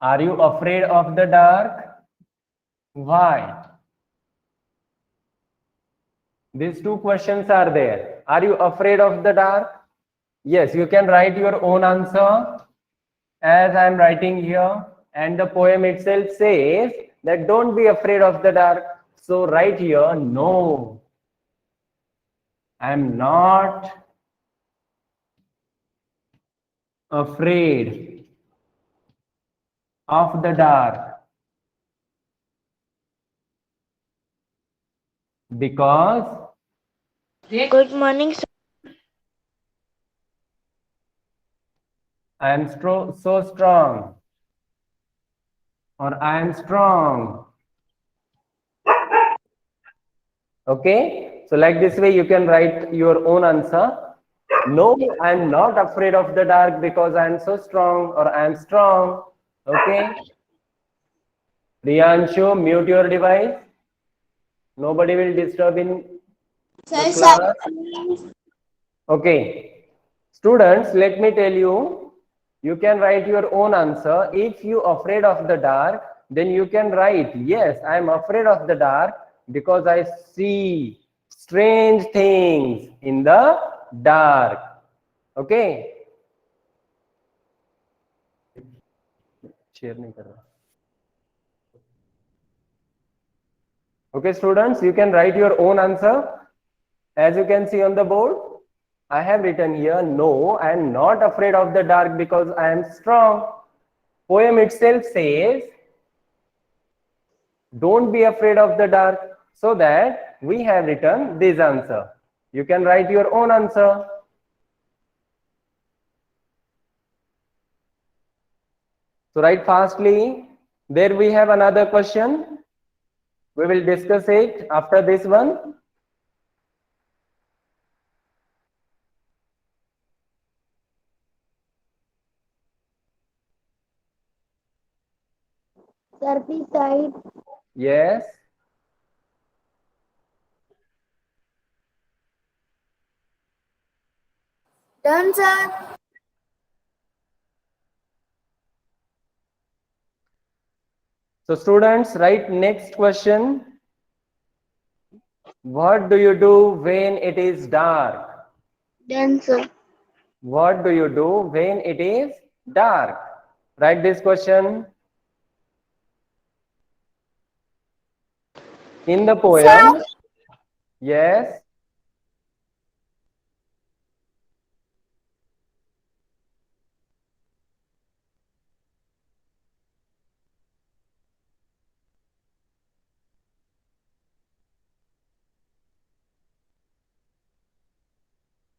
Are you afraid of the dark? Why? These two questions are there. Are you afraid of the dark? Yes, you can write your own answer as I am writing here. And the poem itself says that don't be afraid of the dark. So write here, no, I am not afraid of the dark because Good morning, sir. I am so strong, or I am strong. Okay, so like this way you can write your own answer. No, I am not afraid of the dark because I am so strong, or I am strong. Okay, Riyanshu, mute your device. Nobody will disturb in the Sir, class. Okay, students, let me tell you, you can write your own answer. If you afraid of the dark, then you can write, yes, I am afraid of the dark because I see strange things in the dark. Okay. Share nahi kar raha. Okay, students, you can write your own answer. As you can see on the board, I have written here, no, I am not afraid of the dark because I am strong. Poem itself says, don't be afraid of the dark. So that we have written this answer. You can write your own answer. So write fastly. There we have another question. We will discuss it after this one. please type. Yes. Done, sir. So students, write next question. What do you do when it is dark? Done, sir. What do you do when it is dark? Write this question. In the Sir. poem, yes.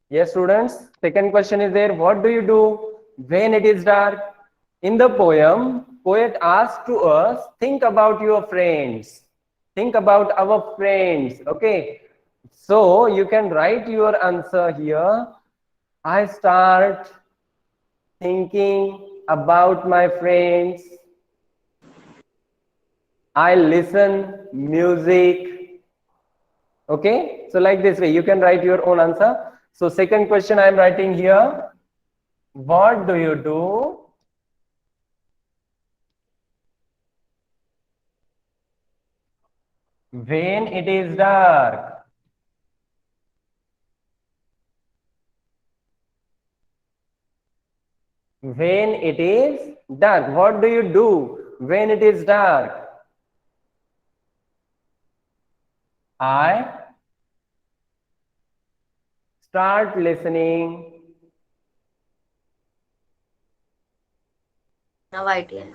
Yes, students. Second question is there. What do you do when it is dark? In the poem, poet asks to us, think about your friends. Think about our friends. Okay. So you can write your answer here. I start thinking about my friends. I listen music. Okay. So like this way, you can write your own answer. So second question I am writing here. What do you do when it is dark? When it is dark. What do you do when it is dark? I start listening No idea.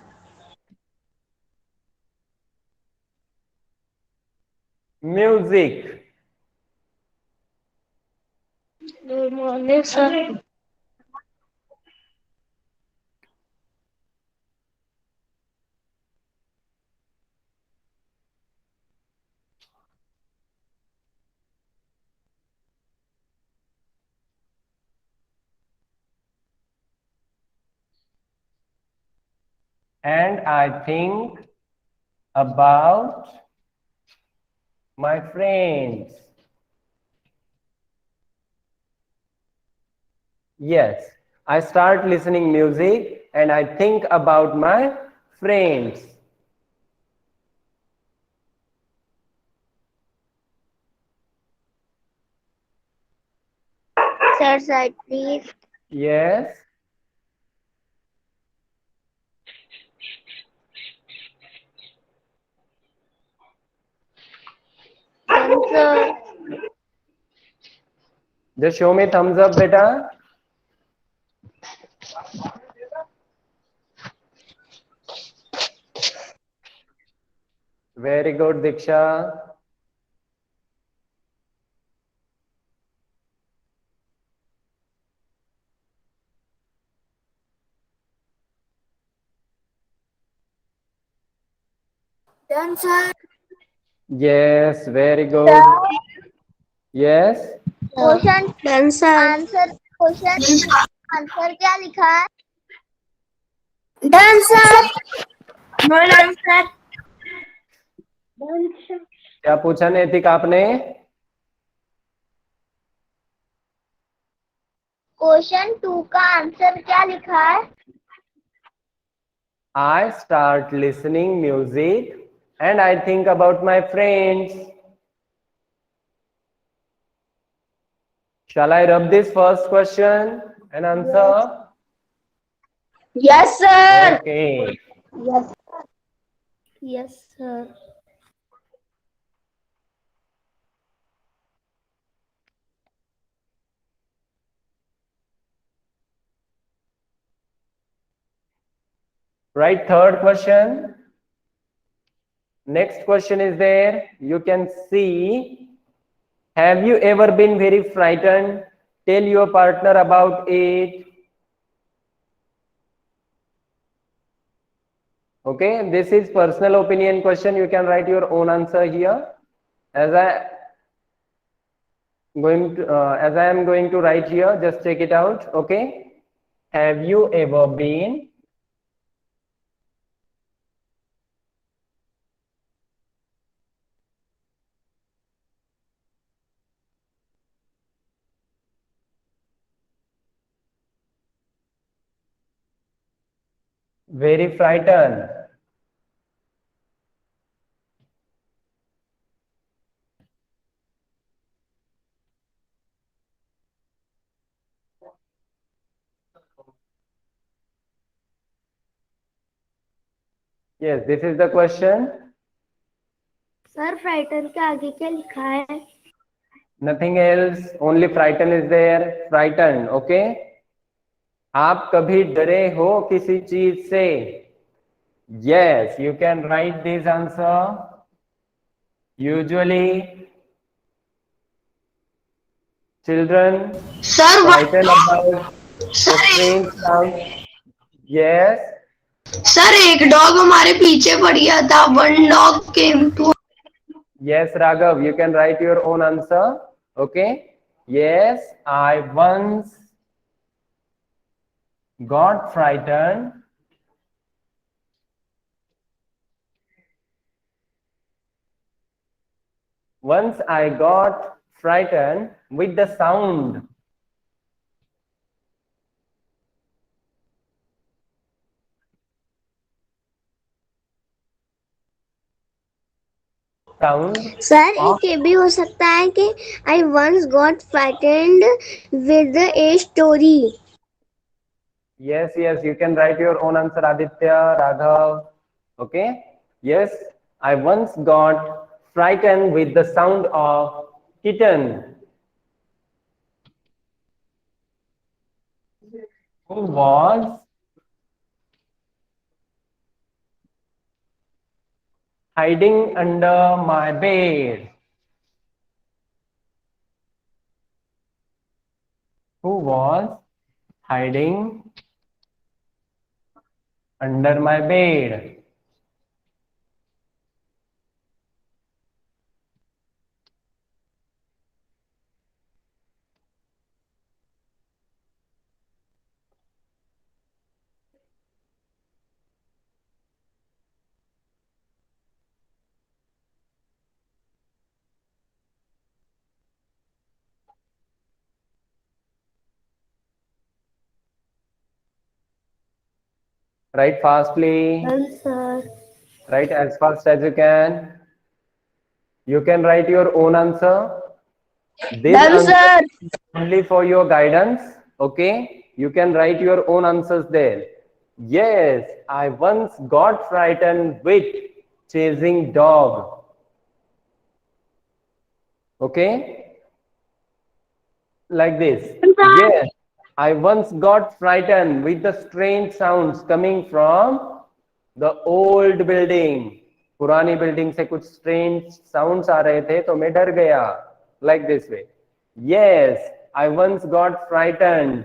music. Good morning, sir. And I think about my friends. Yes, I start listening music and I think about my friends? Sir, side please. Yes. Dancer. Just show me thumbs up, beta. Very good, Diksha. Dancer. Yes, very good. Yes. Question answer question answer क्या लिखा है? Dancer no dancer क्या पूछा नैतिक आपने? Question 2 का answer क्या लिखा है? I start listening music and I think about my friends. Shall I rub this first question and answer? Yes, sir. Okay. Yes. Yes, sir. Right, third question. Next question is there. You can see, have you ever been very frightened? Tell your partner about it. Okay, this is personal opinion question. You can write your own answer here. As I am going to write here, just check it out. Okay, have you ever been very frightened? Yes, this is the question. Sir frighten के आगे क्या लिखा है? Nothing else, only frightened is there. Frightened, okay? आप कभी डरे हो किसी चीज से? Yes, you can write this answer. Usually, children sir frightened about the strange sound. Yes, sir एक डॉग हमारे पीछे पड़ गया था. One dog came to. yes, Raghav, you can write your own answer. Okay. Yes, I once got frightened. Once I got frightened with the sound. Sound sir of एक ये भी हो सकता है कि I once got frightened with a story. yes, yes, you can write your own answer, Aditya, Raghav. Okay. Yes, I once got frightened with the sound of kitten. Who was hiding under my bed? Who was hiding under my bed? Write fastly. Done, sir. Write as fast as you can. You can write your own answer. This Done, answer sir. is only for your guidance. Okay, you can write your own answers there. Yes, I once got frightened with chasing dog. Okay, like this. Yes, I once got frightened with the strange sounds coming from the old building. पुरानी building से कुछ strange sounds आ रहे थे तो मैं डर गया. Like this way. Yes, I once got frightened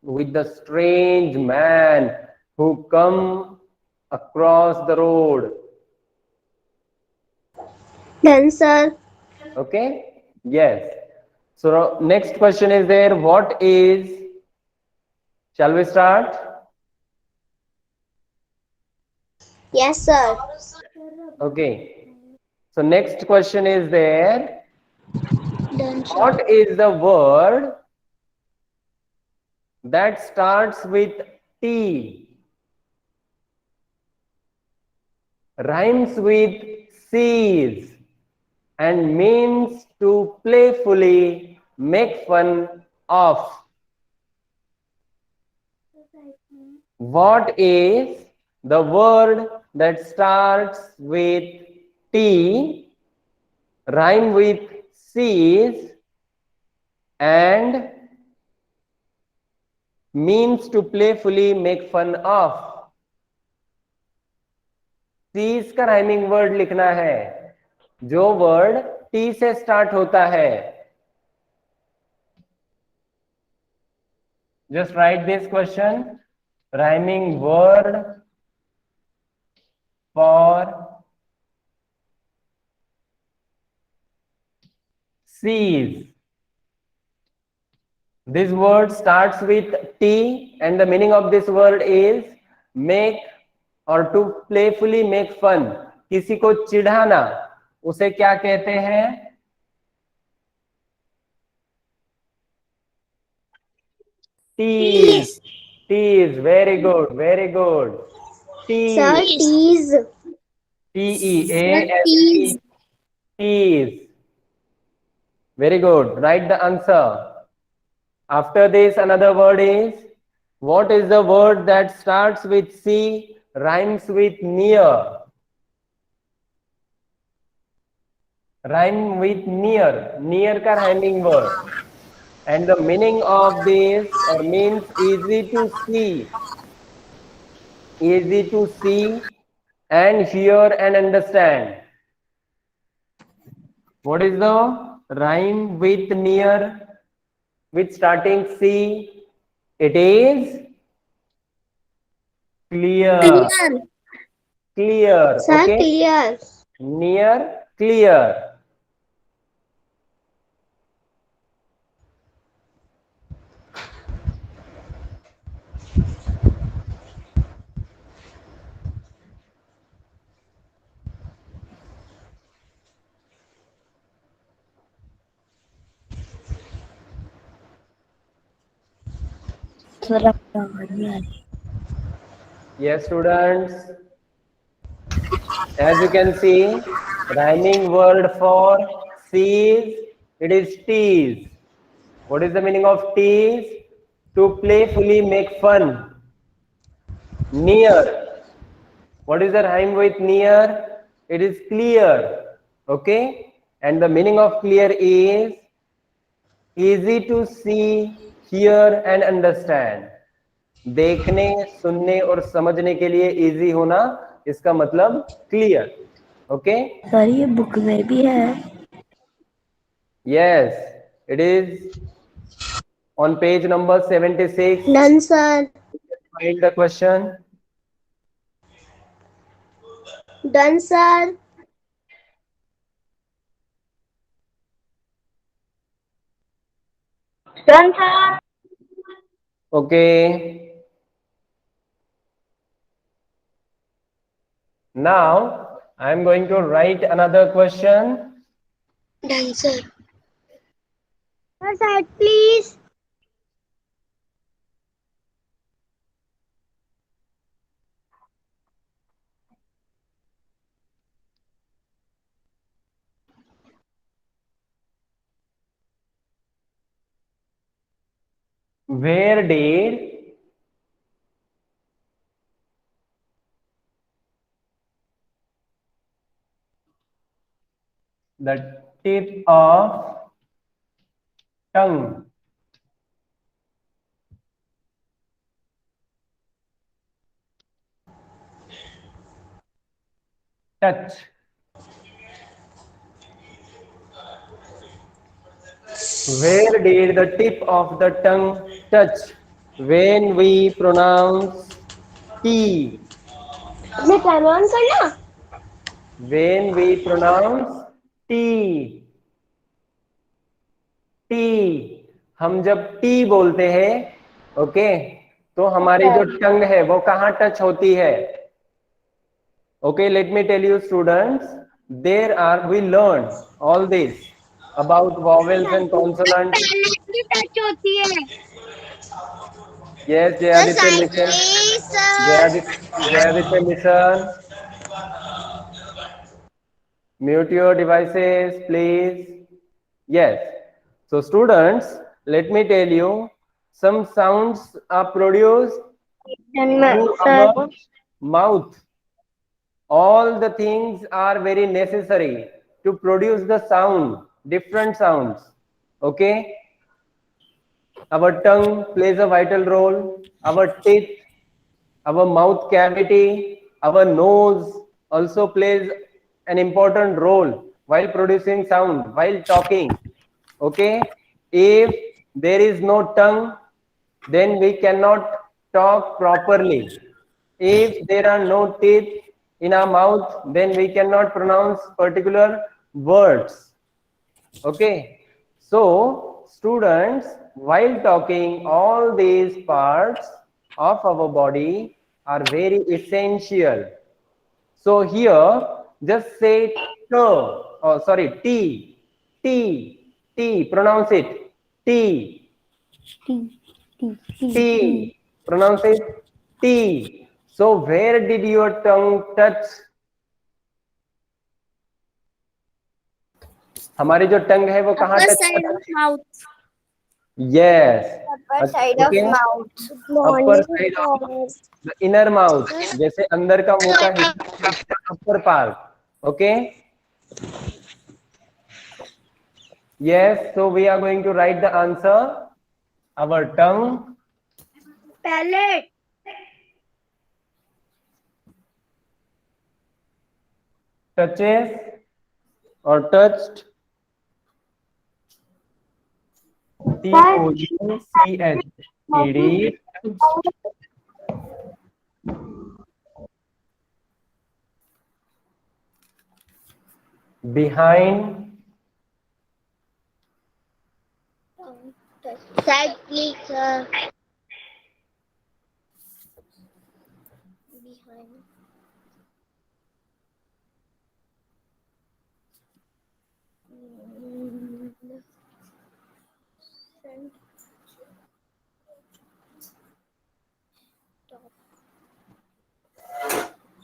with the strange man who come across the road. Done, sir. Okay, yes. So next question is there, what is, shall we start? Yes, sir. Okay, so next question is there, Done, sir. what is the word that starts with T, rhymes with C's, and means to playfully make fun of? What is the word that starts with T, rhyme with C's, and means to playfully make fun of? C's का rhyming word लिखना है, जो word T से start होता है. Just write this question, rhyming word for C's. This word starts with T and the meaning of this word is make or to playfully make fun. किसी को चिढ़ाना, उसे क्या कहते हैं? Tease. Tease. Very good. Very good. Sir, Tease. tease. Tease. Tease. Very good. Write the answer. After this, another word is, what is the word that starts with C, rhymes with near? Rhyme with near. Near का rhyming word. And the meaning of this or means easy to see. Easy to see and hear and understand. What is the rhyme with near with starting C? It is clear. Clear. Sir, Okay. clear. Near, clear. Yes, students. As you can see, rhyming word for seas, it is tease. What is the meaning of tease? To playfully make fun. Near. What is the rhyme with near? It is clear. Okay? And the meaning of clear is easy to see, hear and understand. देखने, सुनने और समझने के लिए easy होना, इसका मतलब clear. Okay? Sir ये बुक में भी है. Yes, it is on page number 76. Done, sir. Find the question. Done, sir. Done, sir. Okay. Now, I am going to write another question. Done, sir. Sir, please. where did the tip of tongue touch? Where did the tip of the tongue touch when we pronounce T? मैं turn on करना When we pronounce T, T, हम जब T बोलते हैं, okay, तो हमारी जो टंग है वो कहाँ टच होती है? Okay, let me tell you, students, there are, we learn all this about vowels and consonants. पहले टच होती है Yes, सर Jayaditya, listen. साइडली sir Jayaditya, listen. Mute your devices, please. Yes. So, students, let me tell you, some sounds are produced through sir our mouth. All the things are very necessary to produce the sound, different sounds. Okay, our tongue plays a vital role, our teeth, our mouth cavity, our nose also plays an important role while producing sound, while talking. Okay, if there is no tongue, then we cannot talk properly. If there are no teeth in our mouth, then we cannot pronounce particular words. Okay, so students, while talking, all these parts of our body are very essential. So here, just say t, oh sorry, t, t, t, pronounce it, t, t, pronounce it, t. So where did your tongue touch? हमारी जो टंग है वो कहाँ touch side करती of mouth है? Yes. Upper side of Okay. Mouth Upper side of the inner mouth. जैसे अंदर का मुंह का हिस्सा upper part. Okay. Yes. So we are going to write the answer. Our tongue palate touches or touched. Touched. Behind side please sir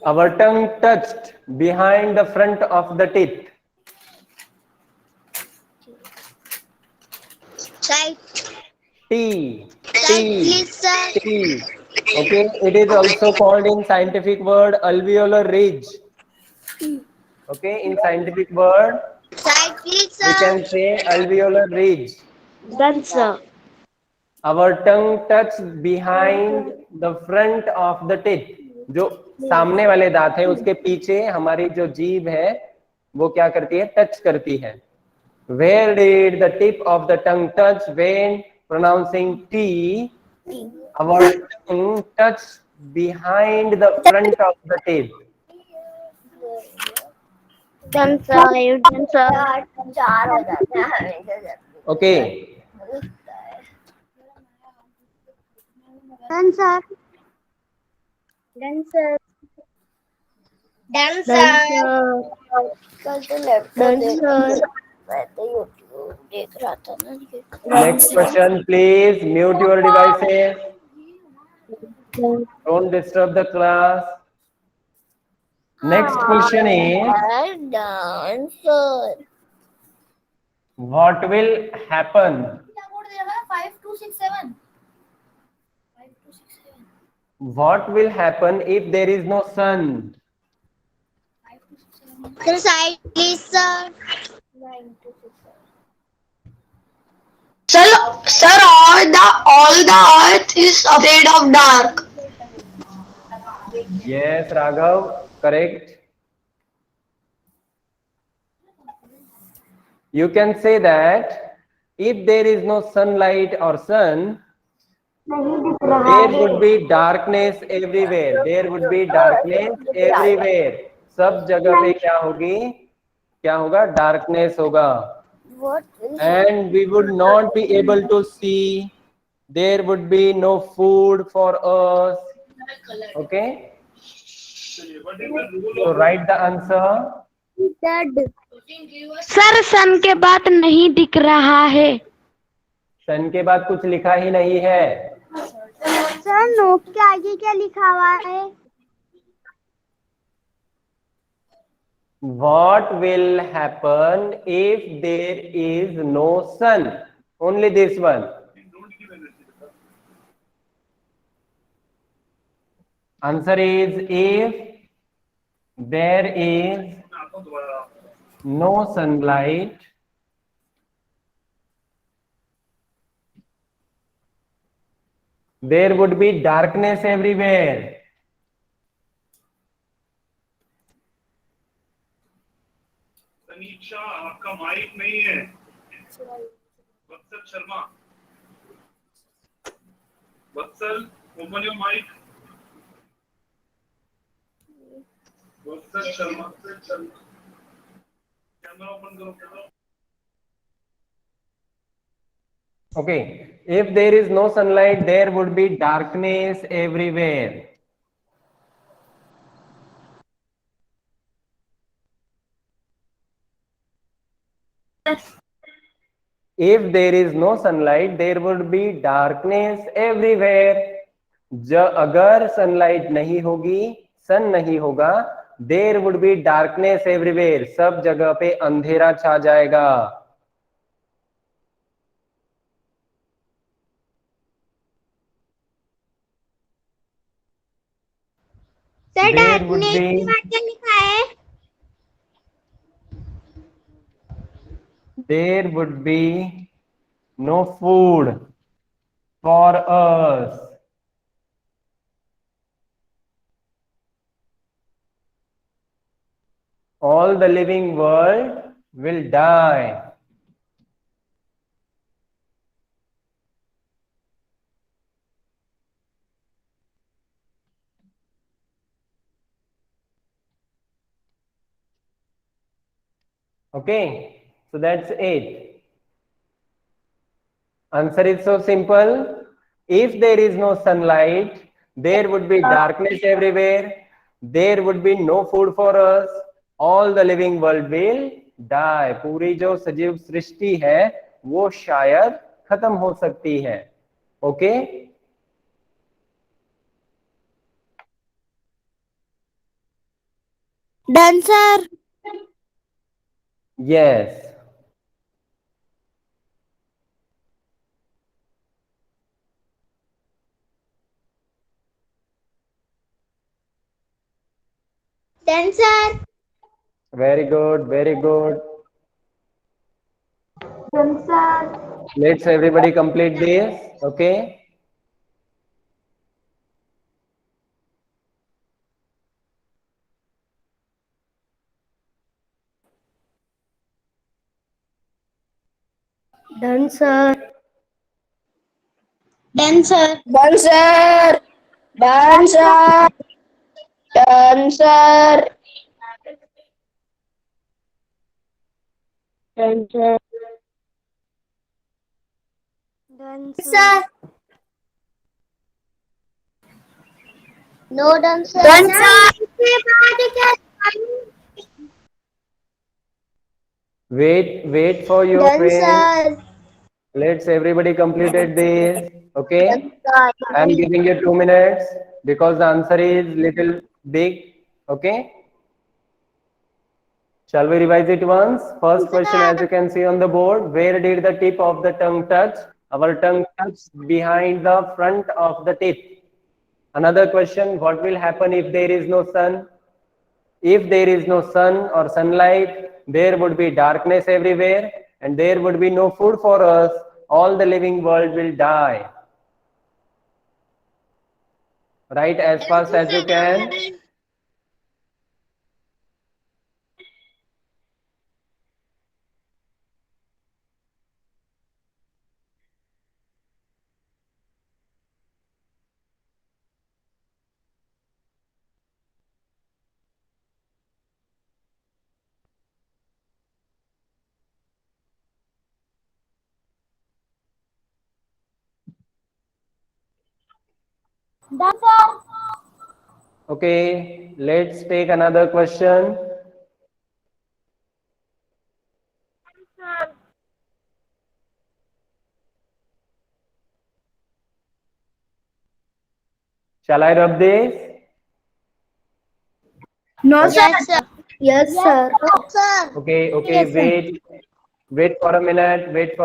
our tongue touched behind the front of the teeth. Side T. Side please sir T. Okay, it is also called in scientific word alveolar ridge. Okay, in scientific word side please we sir can say alveolar ridge. Done sir Our tongue touches behind the front of the teeth. जो सामने वाले दांत है उसके पीछे हमारी जो जीभ है वो क्या करती है? टच करती है. Where did the tip of the tongue touch when pronouncing T? Our tongue touches behind the front of the teeth. Done sir done sir चार हो जाते हैं Okay. Done sir done sir done sir कल तो laptop मैं तो YouTube देख रहा था ना Next question, please. Mute your devices. Don't disturb the class. Next question is, done sir what will happen? 5, 2, 6, 7 What will happen if there is no sun? Sir, silence, sir. 9 to 6. Sir, all the earth is afraid of dark. Yes, Raghav, correct. You can say that if there is no sunlight or sun, there would be darkness everywhere. There would be darkness everywhere. सब जगह पे क्या होगी? क्या होगा? Darkness होगा. What will And we would not be able to see. There would be no food for us. Okay. So write the answer. dead? Sir sun के बाद नहीं दिख रहा है. सन के बाद कुछ लिखा ही नहीं है. सर नोट के आगे क्या लिखा हुआ है? What will happen if there is no sun? Only this one. Answer is if there is no sunlight, there would be darkness everywhere. सनीक्षा आपका माइक नहीं है. Vatsal Sharma, Vatsal open your mic. Vatsal Sharma, camera open करो. Okay, if there is no sunlight, there would be darkness everywhere. If there is no sunlight, there would be darkness everywhere. अगर sunlight नहीं होगी, sun नहीं होगा, there would be darkness everywhere. सब जगह पे अंधेरा छा जाएगा. Sir There would darkness be- के बाद क्या लिखा है? there would be no food for us. All the living world will die. Okay, so that's it. Answer is so simple. If there is no sunlight, there would be darkness everywhere. There would be no food for us. All the living world will die. पूरी जो सजीव सृष्टि है वो शायद खत्म हो सकती है. Okay? Done, sir. Yes. Done, sir. Very good. Very good. Done, sir. Let's everybody complete this. Okay. Done, sir. Done, sir. Done, sir. Done, sir. Done, sir. Done, sir. Done, sir. No, done, sir. Done, sir. Wait for your Done, friends. sir. Let's everybody completed this. Okay. Done, sir. I'm giving you 2 minutes because the answer is little big. Okay. Shall we revise it once? First question, as you can see on the board, where did the tip of the tongue touch? Our tongue tucks behind the front of the tip. Another question, what will happen if there is no sun? If there is no sun or sunlight, there would be darkness everywhere and there would be no food for us. All the living world will die. Write as fast as you can. Done, sir. Okay, let's take another question. Shall I rub this? No, Yes, sir. Yes, sir. Sir. Okay, okay, Yes, sir. wait for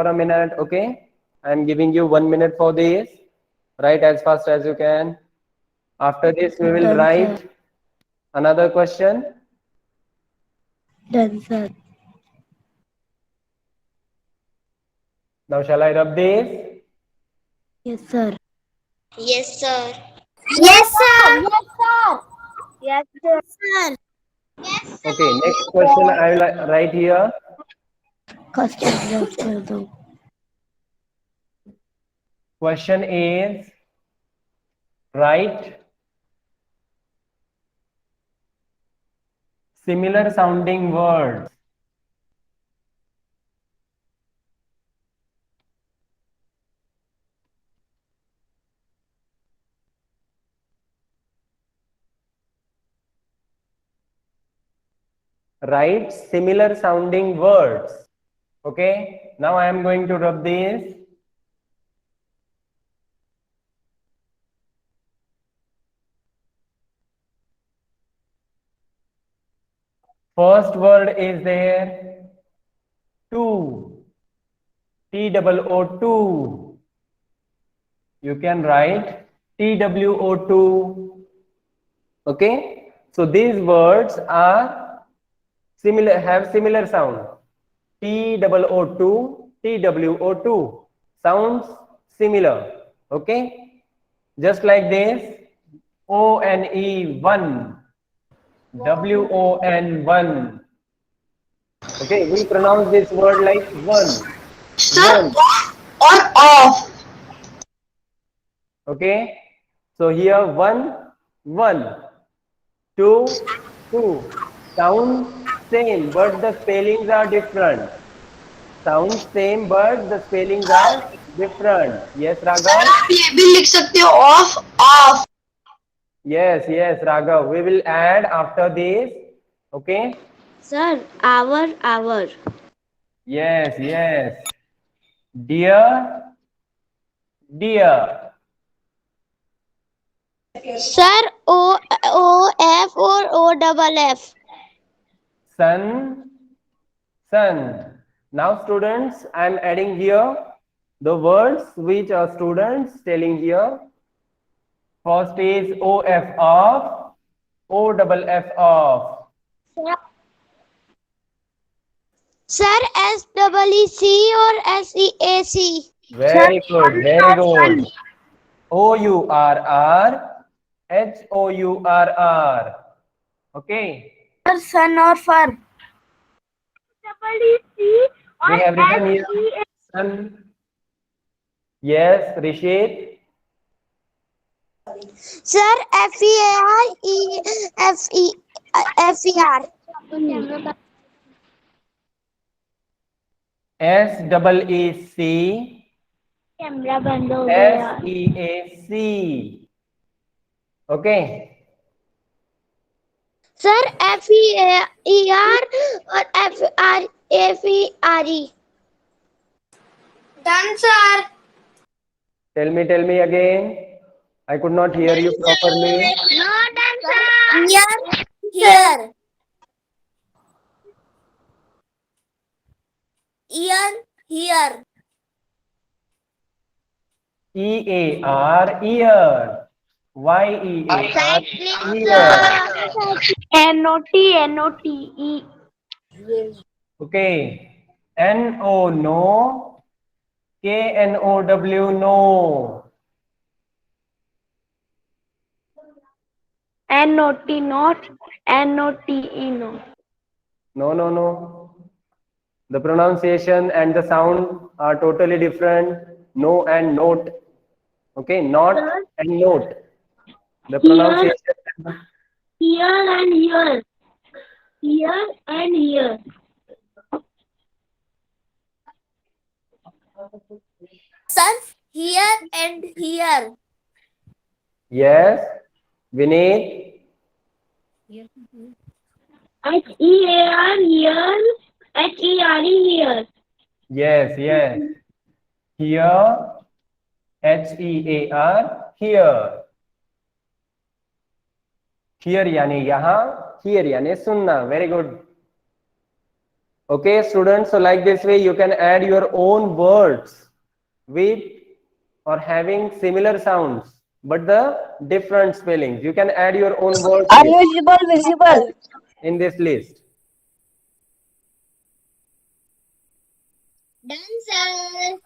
a minute, okay? I'm giving you 1 minute for this. Write as fast as you can. After this, we will Done, write another question. Done, sir. Now, shall I rub this? Yes, sir. Yes, sir. Yes, sir. Yes, sir. Yes, sir. Okay, next question I will write here. Customer कर दो Question is, write similar sounding words. Write similar sounding words. Okay, now I am going to rub these. First word is there, two, TOO2. You can write TWO2. Okay, so these words are similar, have similar sound. TOO2, TWO2 sounds similar. Okay, just like this. ONE1, WON1. Okay, we pronounce this word like one. Sir, One. on or off? Okay, so here one, two. Sound same, but the spellings are different. Sound same, but the spellings are different. Yes, sir Raghav? आप ये भी लिख सकते हो of of. Yes, Raghav. We will add after this. Okay. Sir hour Yes. Dear. Sir O F और O double F Sun. Now, students, I am adding here the words which are students telling here. First is OF off, O double F off. Sir S double E C और S E A C Very good. OURR, HOURR. Okay. Sir sun और fur We have written here sun. Yes, Rishit. Sir FEAR SEEC. Camera बंद हो SEAC. Okay. Sir FEAR और FERE done sir. Tell me again. I could not hear you properly. here here EAR, ear. YEAR, ear. N-O-T-E. Okay. NO, no. KNOW, no. N-O-T, not. N-O-T-E, no. No, no, no. The pronunciation and the sound are totally different. No and note. Okay, not and note. The pronunciation. Here and here. Here and here. Sir, here and here. Yes. Vinay. H-E-A-R, here. H-E-R-E, here. Yes, yes. Here. HEAR. Here. Here यानी यहाँ. Here यानी सुनना. Very good. Okay, students. So like this way, you can add your own words with or having similar sounds, but the different spellings. You can add your own words Visible. in this list. Done, sir.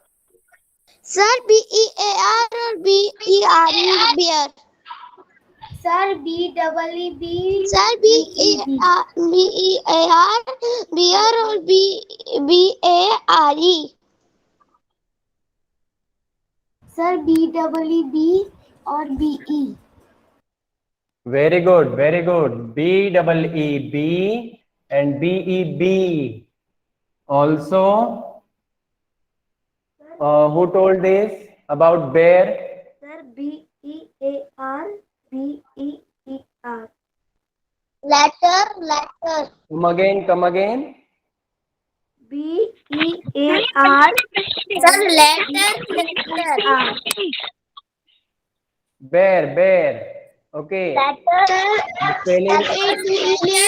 Sir, B-E-A-R or B-E-R-E, bear. Sir, B-double-E-B. Sir, B-E-A-R, bear or B-A-R-E. Sir, B-double-E-B or B-E. Very good, very good. BEEB and BEB. Also, who told this about bear? Sir, B-E-A-R, B-E-E-R. Letter. Come again, come again. B-E-A-R. Sir, letter. Bear, bear. Okay. Letter. Spelling.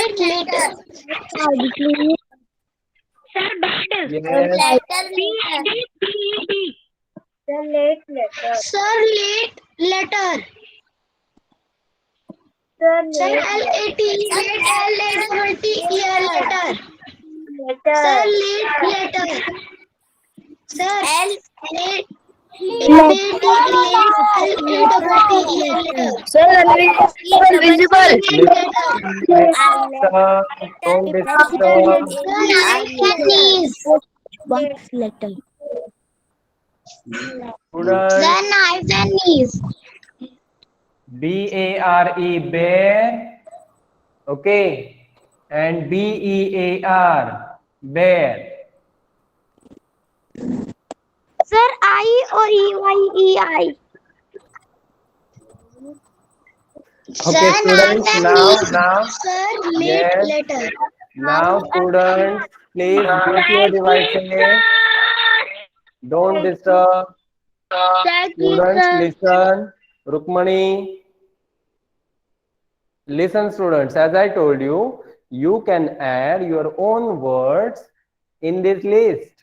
Letter. Sir, bad. Yes. The late letter. Sir, late letter. Sir, L-A-T, L-A-T, letter. Sir, late letter. Sir, L-A-T, Sir, invisible. Don't disturb. What letter? Students, The knives and knees. BARE, bear. Okay. And BEAR, bear. Sir, I or E-Y-E-I? Okay, students, now, Sir, yes. letter. Now, students, please mute your devices. Don't disturb. Students, listen. Rukmani. Listen, students, as I told you, you can add your own words in this list.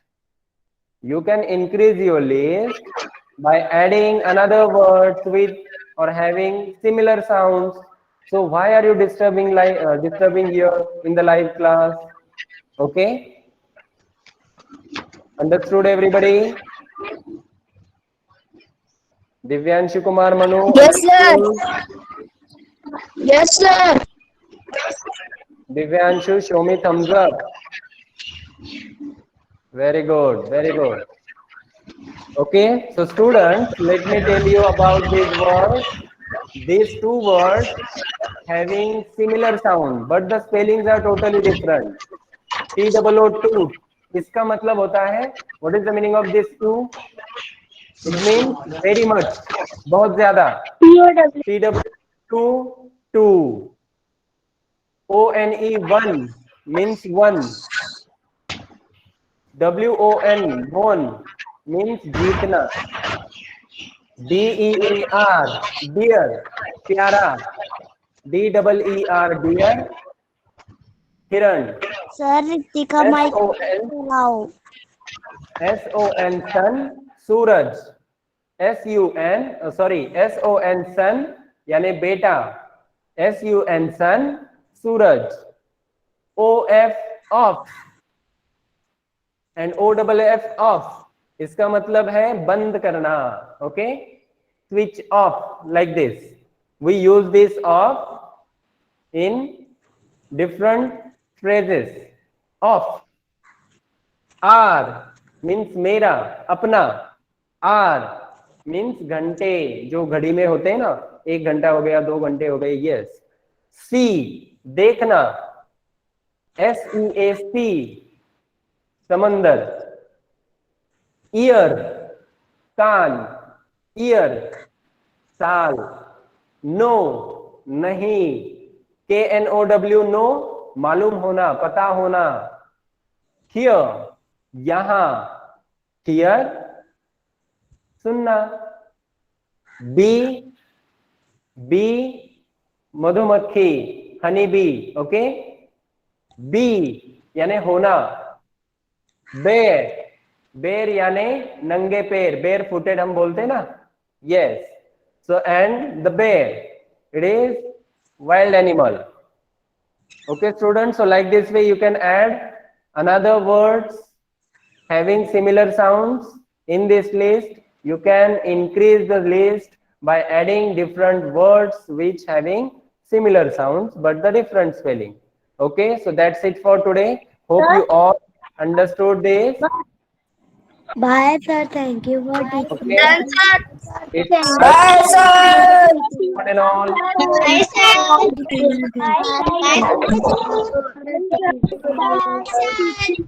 You can increase your list by adding another words with or having similar sounds. So why are you disturbing here in the live class? Okay? Understood, everybody? Divyanshu Kumar Manu. Yes, sir. Yes, sir. Divyanshu, show me thumbs up. Very good, very good. Okay, so students, let me tell you about these words. These two words having similar sound, but the spellings are totally different. TOO, इसका मतलब होता है, what is the meaning of this two? It means very much, बहुत ज़्यादा. TOO, two. ONE, one, means one. WON, won, means जीतना. DEAR, dear, प्यारा. DEER, dear, हिरण. Sir, Ritika, my SON, now. SON, sun, Suraj. SON सन यानी बेटा, SUN sun सूरज, OF of and OFF off, इसका मतलब है बंद करना. Okay, switch off, like this. We use this off in different phrases. Off. Our मीन्स मेरा, अपना. आर मीन्स घंटे, जो घड़ी में होते हैं ना, 1 घंटा हो गया, 2 घंटे हो गए. यस. सी देखना, SEAC समंदर. ईयर कान, ईयर साल. नो नहीं, KNOW नो मालूम होना, पता होना. हियर यहां, हियर सुनना. बी मधुमक्खी, हनी बी. ओके, बी यानी होना. बेर यानी नंगे पैर, बेर फुटेड हम बोलते हैं ना. यस. सो एंड द बेर, it is wild animal. Okay students, so like this way you can add another words having similar sounds in this list. You can increase the list by adding different words which having similar sounds but the different spelling. Okay, so that's it for today. Hope you all understood this. Bye, sir. Thank you for teaching. Okay. Bye, sir. One and all. Bye, sir. Bye.